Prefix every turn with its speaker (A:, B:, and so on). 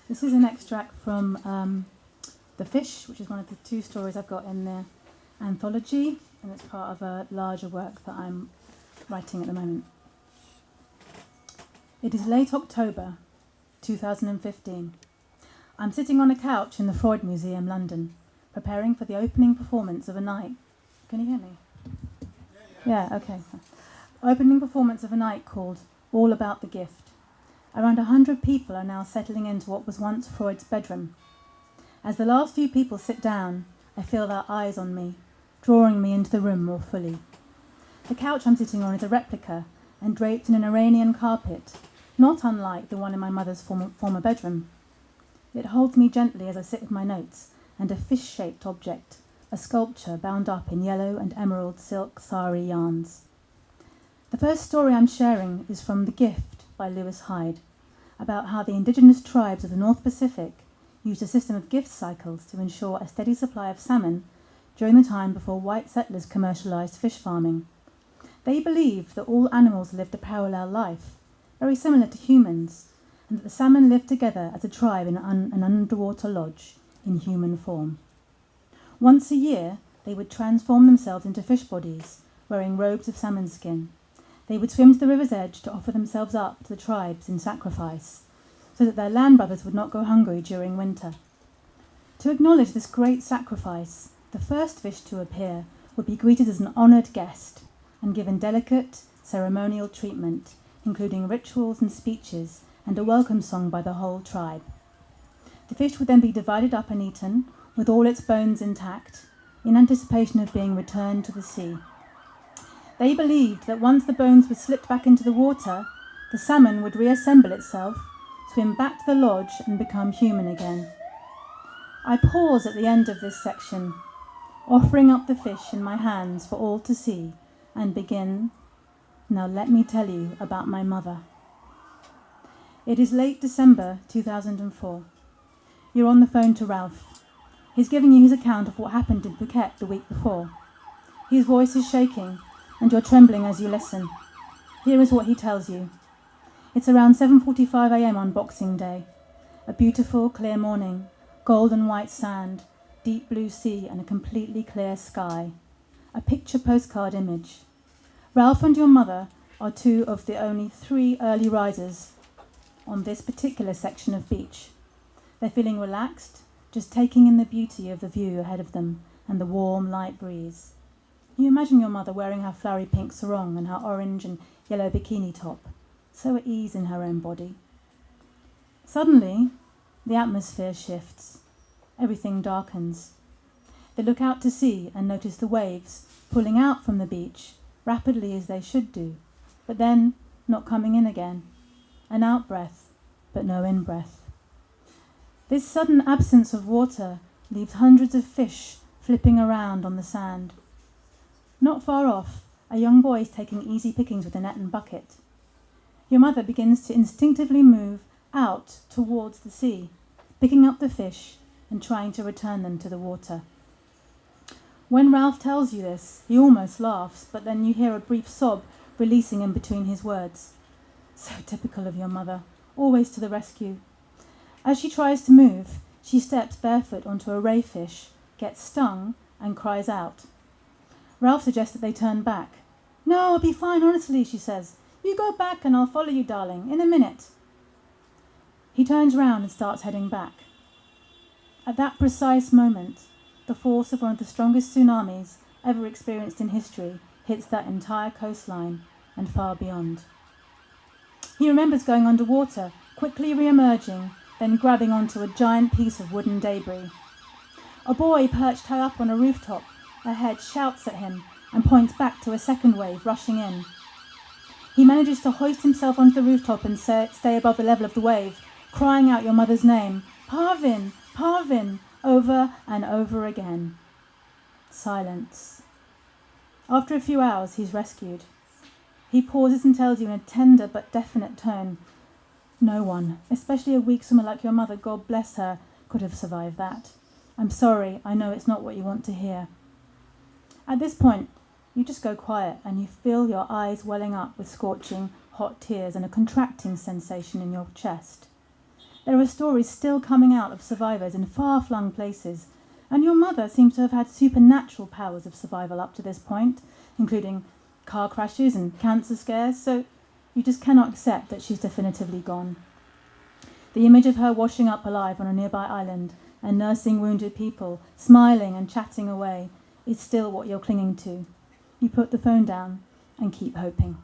A: This is an extract from The Fish, which is one of the two stories I've got in the anthology, and it's part of a larger work that I'm writing at the moment. It is late October 2015. I'm sitting on a couch in the Freud Museum, London, preparing for the opening performance of a night. Can you hear me? Yeah, okay. Opening performance of a night called All About the Gift. Around 100 people are now settling into what was once Freud's bedroom. As the last few people sit down, I feel their eyes on me, drawing me into the room more fully. The couch I'm sitting on is a replica and draped in an Iranian carpet, not unlike the one in my mother's former bedroom. It holds me gently as I sit with my notes and a fish-shaped object, a sculpture bound up in yellow and emerald silk sari yarns. The first story I'm sharing is from The Gift by Lewis Hyde, about how the indigenous tribes of the North Pacific used a system of gift cycles to ensure a steady supply of salmon during the time before white settlers commercialised fish farming. They believed that all animals lived a parallel life, very similar to humans, and that the salmon lived together as a tribe in an underwater lodge in human form. Once a year, they would transform themselves into fish bodies, wearing robes of salmon skin. They would swim to the river's edge to offer themselves up to the tribes in sacrifice, so that their land brothers would not go hungry during winter. To acknowledge this great sacrifice, the first fish to appear would be greeted as an honoured guest and given delicate, ceremonial treatment, including rituals and speeches and a welcome song by the whole tribe. The fish would then be divided up and eaten, with all its bones intact, in anticipation of being returned to the sea. They believed that once the bones were slipped back into the water, the salmon would reassemble itself, swim back to the lodge and become human again. I pause at the end of this section, offering up the fish in my hands for all to see, and begin, "Now let me tell you about my mother." It is late December 2004. You're on the phone to Ralph. He's giving you his account of what happened in Phuket the week before. His voice is shaking, and you're trembling as you listen. Here is what he tells you. It's around 7:45 a.m. on Boxing Day. A beautiful, clear morning, golden white sand, deep blue sea, and a completely clear sky. A picture postcard image. Ralph and your mother are two of the only 3 early risers on this particular section of beach. They're feeling relaxed, just taking in the beauty of the view ahead of them and the warm, light breeze. You imagine your mother wearing her flowery pink sarong and her orange and yellow bikini top, so at ease in her own body. Suddenly, the atmosphere shifts. Everything darkens. They look out to sea and notice the waves pulling out from the beach rapidly as they should do, but then not coming in again. An out-breath, but no in-breath. This sudden absence of water leaves hundreds of fish flipping around on the sand. Not far off, a young boy is taking easy pickings with a net and bucket. Your mother begins to instinctively move out towards the sea, picking up the fish and trying to return them to the water. When Ralph tells you this, he almost laughs, but then you hear a brief sob releasing in between his words. So typical of your mother, always to the rescue. As she tries to move, she steps barefoot onto a ray fish, gets stung, and cries out. Ralph suggests that they turn back. "No, I'll be fine, honestly," she says. "You go back and I'll follow you, darling, in a minute." He turns round and starts heading back. At that precise moment, the force of one of the strongest tsunamis ever experienced in history hits that entire coastline and far beyond. He remembers going underwater, quickly re-emerging, then grabbing onto a giant piece of wooden debris. A boy perched high up on a rooftop ahead shouts at him and points back to a second wave rushing in. He manages to hoist himself onto the rooftop and stay above the level of the wave, crying out your mother's name, "Parvin, Parvin," over and over again. Silence. After a few hours, he's rescued. He pauses and tells you in a tender but definite tone, "No one, especially a weak swimmer like your mother, God bless her, could have survived that. I'm sorry, I know it's not what you want to hear." At this point, you just go quiet and you feel your eyes welling up with scorching, hot tears and a contracting sensation in your chest. There are stories still coming out of survivors in far-flung places, and your mother seems to have had supernatural powers of survival up to this point, including car crashes and cancer scares, so you just cannot accept that she's definitively gone. The image of her washing up alive on a nearby island and nursing wounded people, smiling and chatting away, is still what you're clinging to. You put the phone down and keep hoping.